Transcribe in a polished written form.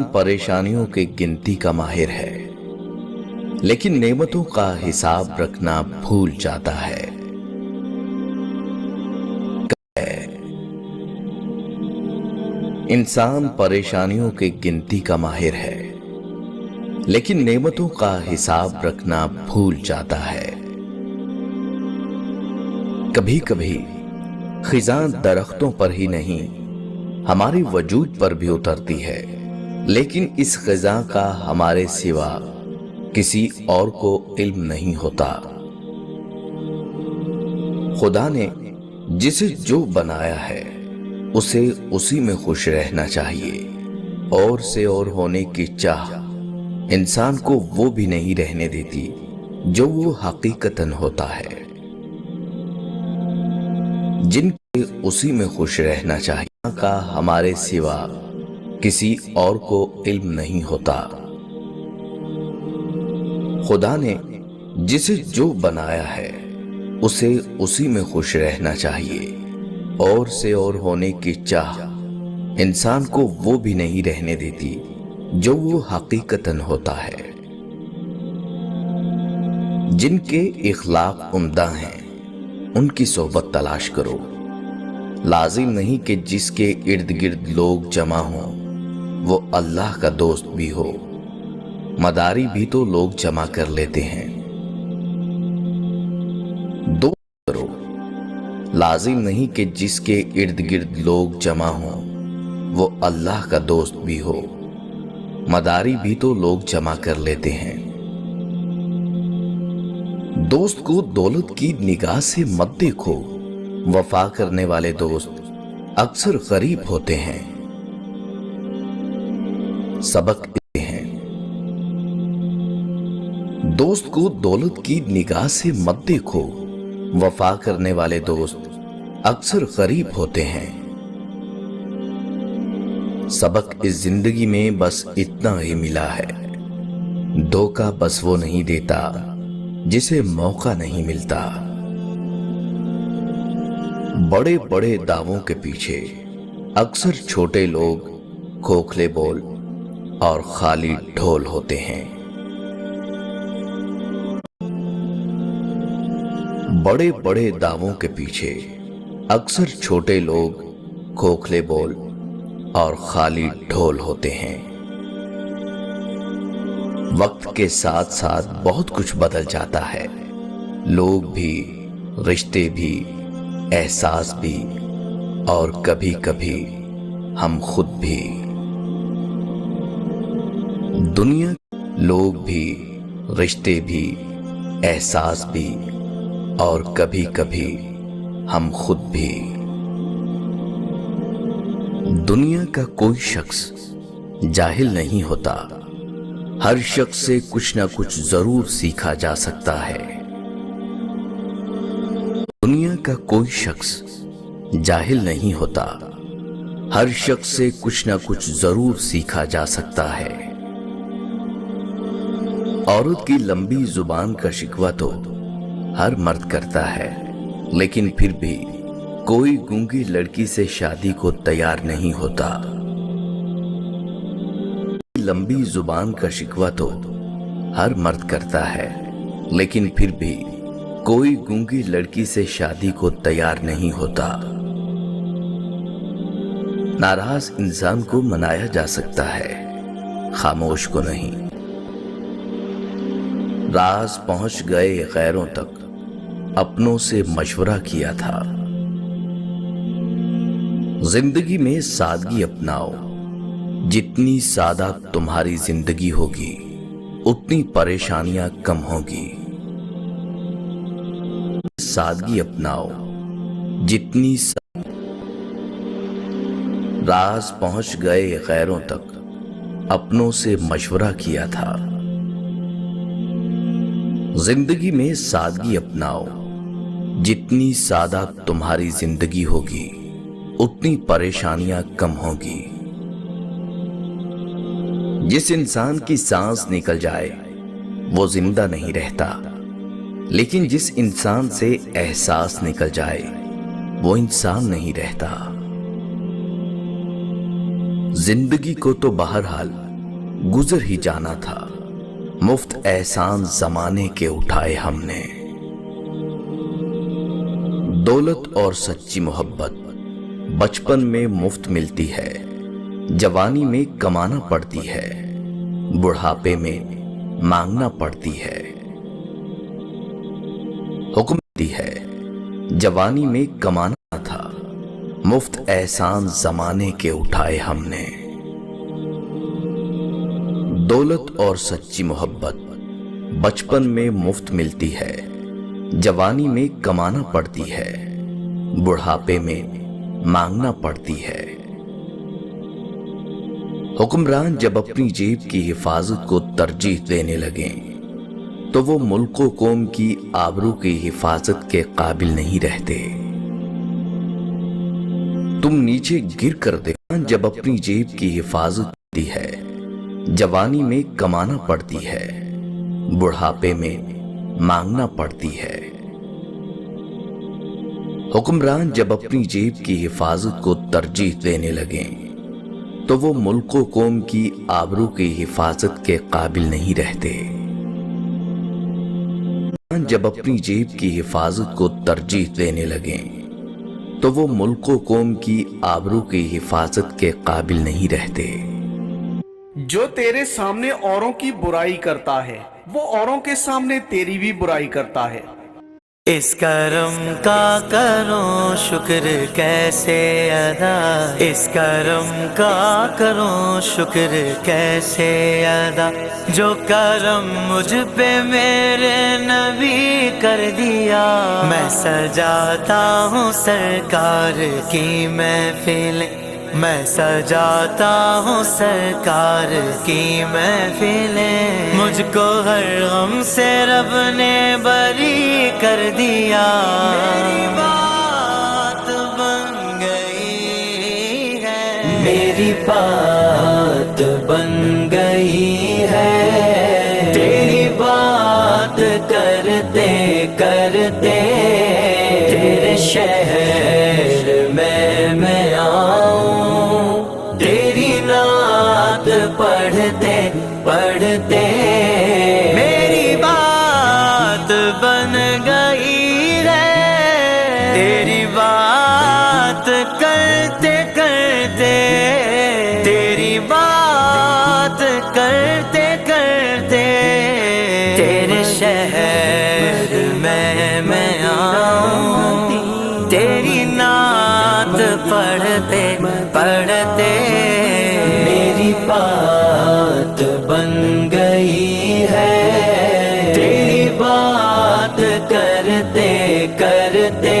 परेशानियों की गिनती का माहिर है, लेकिन नेमतों का हिसाब रखना भूल जाता है। इंसान परेशानियों की गिनती का माहिर है, लेकिन नेमतों का हिसाब रखना भूल जाता है। कभी कभी खिजां दरख्तों पर ही नहीं, हमारे वजूद पर भी उतरती है, लेकिन इस खिजां का हमारे सिवा किसी और को इल्म नहीं होता। खुदा ने जिसे जो बनाया है उसे उसी में खुश रहना चाहिए। और से और होने की चाह इंसान को वो भी नहीं रहने देती जो वो हकीकतन होता है। जिनके उसी में खुश रहना चाहिए का हमारे सिवा किसी और को इल्म नहीं होता। खुदा ने जिसे जो बनाया है उसे उसी में खुश रहना चाहिए। और से और होने की चाह इंसान को वो भी नहीं रहने देती जो वो हकीकतन होता है। जिनके इखलाक उम्दा हैं उनकी सोहबत तलाश करो। लाजिम नहीं कि जिसके इर्द गिर्द लोग जमा हों वो अल्लाह का दोस्त भी हो। मदारी भी तो लोग जमा कर लेते हैं। दोस्त करो। लाजिम नहीं कि जिसके इर्द गिर्द लोग जमा हों वो अल्लाह का दोस्त भी हो। मदारी भी तो लोग जमा कर लेते हैं। दोस्त को दौलत की निगाह से मत देखो। वफा करने वाले दोस्त अक्सर गरीब होते हैं। सबक देते हैं। दोस्त को दौलत की निगाह से मत देखो। वफा करने वाले दोस्त अक्सर गरीब होते हैं। सबक इस जिंदगी में बस इतना ही मिला है। धोखा बस वो नहीं देता जिसे मौका नहीं मिलता। बड़े बड़े दावों के पीछे अक्सर छोटे लोग, खोखले बोल और खाली ढोल होते हैं। बड़े बड़े दावों के पीछे अक्सर छोटे लोग, खोखले बोल और खाली ढोल होते हैं। वक्त के साथ साथ बहुत कुछ बदल जाता है। लोग भी, रिश्ते भी, एहसास भी और कभी कभी हम खुद भी। दुनिया, लोग भी, रिश्ते भी, एहसास भी और कभी कभी हम खुद भी। दुनिया का कोई शख्स जाहिल नहीं होता। हर शख्स से कुछ ना कुछ जरूर सीखा जा सकता है। दुनिया का कोई शख्स जाहिल नहीं होता। हर शख्स से कुछ ना कुछ जरूर सीखा जा सकता है। औरत की लंबी जुबान का शिकवा तो हर मर्द करता है, लेकिन फिर भी कोई गूंगी लड़की से शादी को तैयार नहीं होता। लंबी जुबान का शिकवा तो हर मर्द करता है, लेकिन फिर भी कोई गूंगी लड़की से शादी को तैयार नहीं होता। नाराज इंसान को मनाया जा सकता है, खामोश को नहीं। राज पहुंच गए गैरों तक, अपनों से मशवरा किया था। जिंदगी में सादगी अपनाओ। जितनी सादा तुम्हारी जिंदगी होगी उतनी परेशानियां कम होगी। सादगी अपनाओ। जितनी राज पहुंच गए गैरों तक, अपनों से मशवरा किया था। जिंदगी में सादगी अपनाओ। जितनी सादा तुम्हारी जिंदगी होगी उतनी परेशानियां कम होगी। जिस इंसान की सांस निकल जाए वो जिंदा नहीं रहता, लेकिन जिस इंसान से एहसास निकल जाए वो इंसान नहीं रहता। जिंदगी को तो बहरहाल गुजर ही जाना था, मुफ्त एहसान जमाने के उठाए हमने। दौलत और सच्ची मोहब्बत बचपन में मुफ्त मिलती है, जवानी में कमाना पड़ती है, बुढ़ापे में मांगना पड़ती है। हुक्म दी है, जवानी में कमाना था, मुफ्त एहसान जमाने के उठाए हमने। दौलत और सच्ची मोहब्बत बचपन में मुफ्त मिलती है, जवानी में कमाना पड़ती है, बुढ़ापे में मांगना पड़ती है। हुक्मरान जब अपनी जेब की हिफाजत को तरजीह देने लगे तो वो मुल्क व कौम की आबरू की हिफाजत के काबिल नहीं रहते। तुम नीचे गिर कर देखो, जब अपनी जेब की हिफाजत होती है, जवानी में कमाना पड़ती है, बुढ़ापे में मांगना पड़ती है। हुक्मरान जब अपनी जेब की हिफाजत को तरजीह देने लगे तो वो मुल्क व कौम की आबरू की हिफाजत के काबिल नहीं रहते। जब अपनी जेब की हिफाजत को तरजीह देने लगे तो वो मुल्क व कौम की आबरू की हिफाजत के काबिल नहीं रहते। जो तेरे सामने औरों की बुराई करता है वो औरों के सामने तेरी भी बुराई करता है। इस करम का करो शुक्र कैसे अदा, इस करम का करो शुक्र कैसे अदा, जो करम मुझ पे मेरे नबी कर दिया। मैं सजाता हूँ सरकार की महफिलें, मैं सजाता हूँ सरकार की महफिलें, मुझको हर गम से रब ने बरी कर दिया। मेरी बात बन गई है, मेरी बात बन गई है, तेरी बात करते करते तेरे शहर में मैं आऊं, तेरी नात पढ़ते पढ़ते मेरी बात बन गई है, तेरी बात करते करते तेरी बात करते करते तेरे शहर में मैं आऊं, तेरी नात पढ़ते पढ़ते मेरी बात बन गई है, तेरी बात करते करते